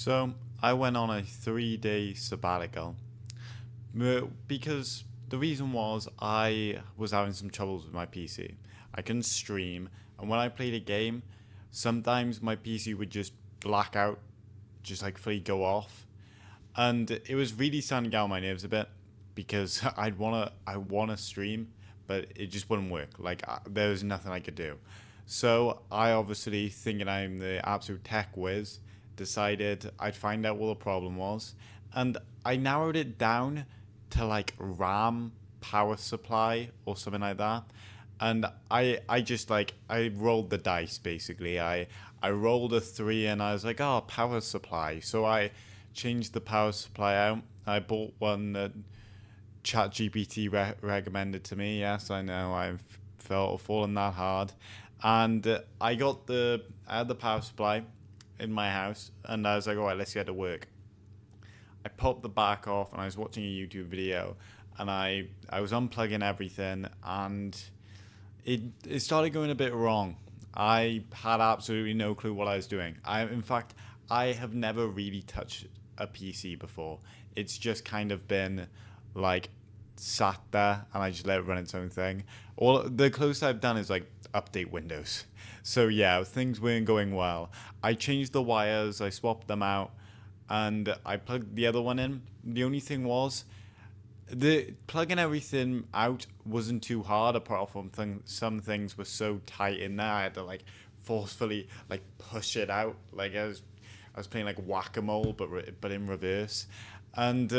So I went on a 3 day sabbatical because the reason was I was having some troubles with my PC. I couldn't stream, and when I played a game, sometimes my PC would just black out, just like fully go off, and it was really starting to get on my nerves a bit because I wanna stream, but it just wouldn't work. Like there was nothing I could do. So I obviously, thinking I'm the absolute tech whiz, decided I'd find out what the problem was, and I narrowed it down to like RAM power supply or something like that. And I just like I rolled the dice basically. I rolled a three and I was like, oh, power supply. So I changed the power supply out. I bought one that ChatGPT recommended to me. Yes, I know I've fallen that hard, and I had the power supply in my house, and I was like, all right, let's get to work. I popped the back off, and I was watching a YouTube video, and I was unplugging everything, and it started going a bit wrong. I had absolutely no clue what I was doing. In fact, I have never really touched a PC before. It's just kind of been like sat there and I just let it run its own thing. All the closest I've done is like update Windows. So yeah, things weren't going well. I changed the wires, I swapped them out, and I plugged the other one in. The only thing was the plugging everything out wasn't too hard, apart from some things were so tight in there I had to like forcefully like push it out, like I was playing like whack-a-mole but in reverse. And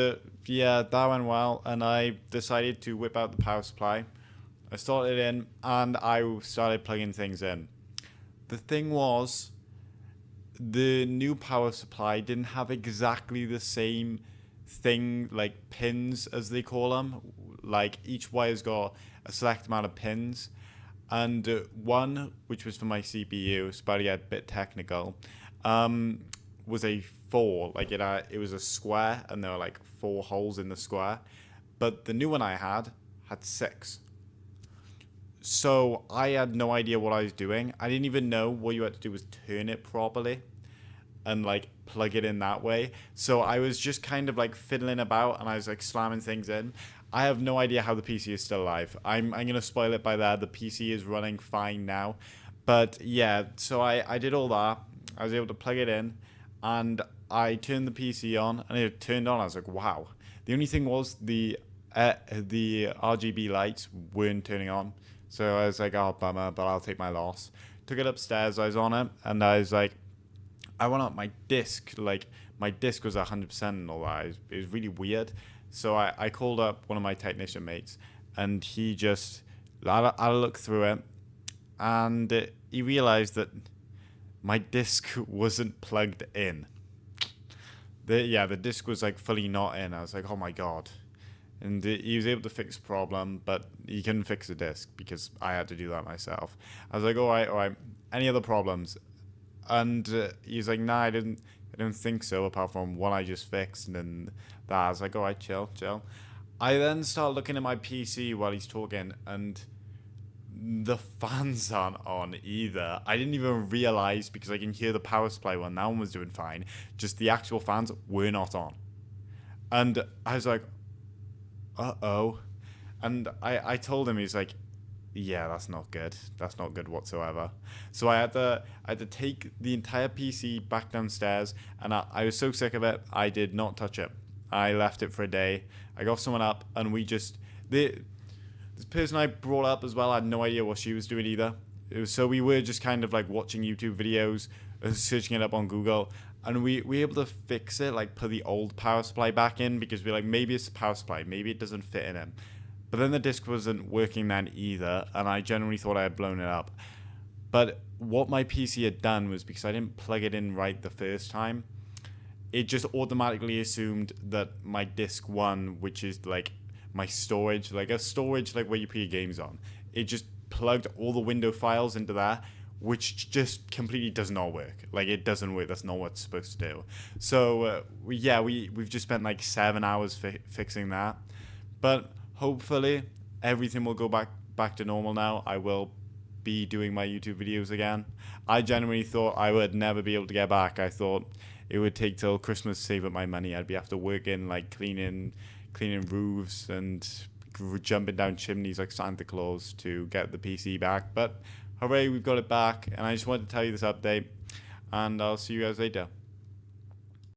yeah, that went well, and I decided to whip out the power supply. I started in and I started plugging things in. The thing was, the new power supply didn't have exactly the same thing, like pins as they call them. Like each wire's got a select amount of pins, and one, which was for my CPU, it's about to get a bit technical, was a four. Like it was a square, and there were like four holes in the square. But the new one I had six. So I had no idea what I was doing. I didn't even know what you had to do was turn it properly and like plug it in that way. So I was just kind of like fiddling about and I was like slamming things in. I have no idea how the PC is still alive. I'm gonna spoil it by that. The PC is running fine now. But yeah, so I did all that. I was able to plug it in and I turned the PC on and it turned on. I was like, wow. The only thing was the RGB lights weren't turning on. So I was like, oh, bummer, but I'll take my loss. Took it upstairs. I was on it and I was like, I went up my disc, like my disc was 100% and all that. It was really weird. So I called up one of my technician mates and he just, I looked through it and he realized that my disc wasn't plugged in. The disc was like fully not in. I was like, oh my God. And he was able to fix the problem, but he couldn't fix the disc because I had to do that myself. I was like, all right, all right. Any other problems? And he's like, nah, I don't think so, apart from one I just fixed. And then that, I was like, all right, chill, chill. I then start looking at my PC while he's talking, and the fans aren't on either. I didn't even realize because I can hear the power supply one. That one was doing fine. Just the actual fans were not on. And I was like, uh oh. And I told him, he's like, yeah, that's not good. That's not good whatsoever. So I had to take the entire PC back downstairs, and I was so sick of it. I did not touch it. I left it for a day. I got someone up, and this person I brought up as well, I had no idea what she was doing either. So we were just kind of like watching YouTube videos, searching it up on Google, and we were able to fix it, like put the old power supply back in because we're like, maybe it's the power supply, maybe it doesn't fit in it. But then the disc wasn't working then either, and I generally thought I had blown it up. But what my PC had done was, because I didn't plug it in right the first time, it just automatically assumed that my disc one, which is like my storage, like a storage like where you put your games on, it just plugged all the window files into that, which just completely does not work. Like it doesn't work. That's not what it's supposed to do. So we've just spent like 7 hours fixing that, but hopefully everything will go back to normal now. I will be doing my YouTube videos again. I genuinely thought I would never be able to get back. I thought it would take till Christmas to save up my money. I'd be after working like cleaning roofs and jumping down chimneys like Santa Claus to get the PC back. But hooray, we've got it back. And I just wanted to tell you this update, and I'll see you guys later.